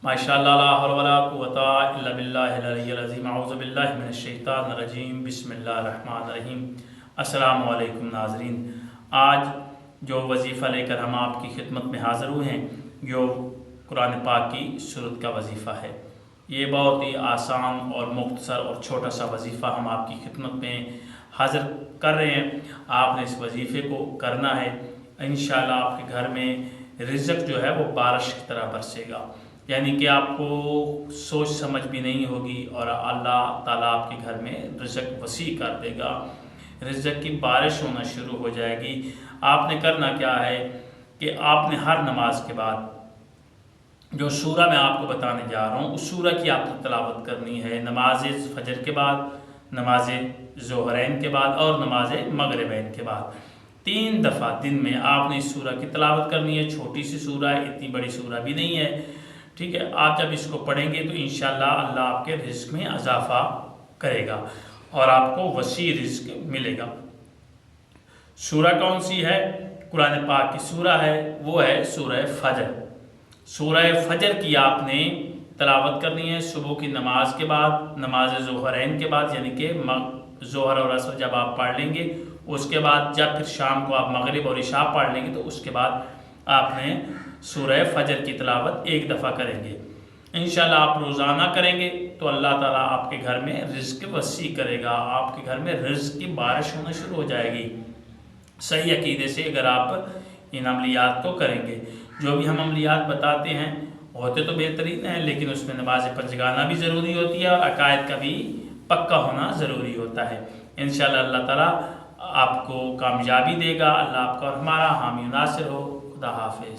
ماشاءاللہ لا حول ولا قوۃ الا باللہ العلی العظیم اعوذ باللہ من الشیطان الرجیم بسم اللہ الرحمن الرحیم۔ السلام علیکم ناظرین، آج جو وظیفہ لے کر ہم آپ کی خدمت میں حاضر ہوئے ہیں جو قرآن پاک کی سورت کا وظیفہ ہے۔ یہ بہت ہی آسان اور مختصر اور چھوٹا سا وظیفہ ہم آپ کی خدمت میں حاضر کر رہے ہیں۔ آپ نے اس وظیفے کو کرنا ہے، انشاءاللہ آپ کے گھر میں رزق جو ہے وہ بارش کی طرح برسے گا، یعنی کہ آپ کو سوچ سمجھ بھی نہیں ہوگی اور اللہ تعالیٰ آپ کے گھر میں رزق وسیع کر دے گا، رزق کی بارش ہونا شروع ہو جائے گی۔ آپ نے کرنا کیا ہے کہ آپ نے ہر نماز کے بعد جو سورہ میں آپ کو بتانے جا رہا ہوں اس سورہ کی آپ نے تلاوت کرنی ہے، نماز فجر کے بعد، نماز ظہرین کے بعد اور نماز مغربین کے بعد 3 دفعہ دن میں آپ نے اس سورہ کی تلاوت کرنی ہے۔ چھوٹی سی سورہ ہے، اتنی بڑی سورہ بھی نہیں ہے، ٹھیک ہے۔ آپ جب اس کو پڑھیں گے تو انشاءاللہ اللہ آپ کے رزق میں اضافہ کرے گا اور آپ کو وسیع رزق ملے گا۔ سورہ کون سی ہے؟ قرآن پاک کی سورہ ہے، وہ ہے سورہ فجر۔ سورہ فجر کی آپ نے تلاوت کرنی ہے صبح کی نماز کے بعد، نماز ظہرین کے بعد، یعنی کہ ظہر اور عصر جب آپ پڑھ لیں گے اس کے بعد جب پھر شام کو آپ مغرب اور عشاء پڑھ لیں گے تو اس کے بعد آپ نے سورہ فجر کی تلاوت 1 دفعہ کریں گے۔ انشاءاللہ آپ روزانہ کریں گے تو اللہ تعالیٰ آپ کے گھر میں رزق وسیع کرے گا، آپ کے گھر میں رزق کی بارش ہونا شروع ہو جائے گی صحیح عقیدے سے اگر آپ ان عملیات کو کریں گے۔ جو بھی ہم عملیات بتاتے ہیں ہوتے تو بہترین ہیں، لیکن اس میں نماز پنجگانہ بھی ضروری ہوتی ہے اور عقائد کا بھی پکا ہونا ضروری ہوتا ہے۔ انشاءاللہ اللہ تعالیٰ آپ کو کامیابی دے گا۔ اللہ آپ کا اور ہمارا حامی و ناصر ہو۔ خدا حافظ۔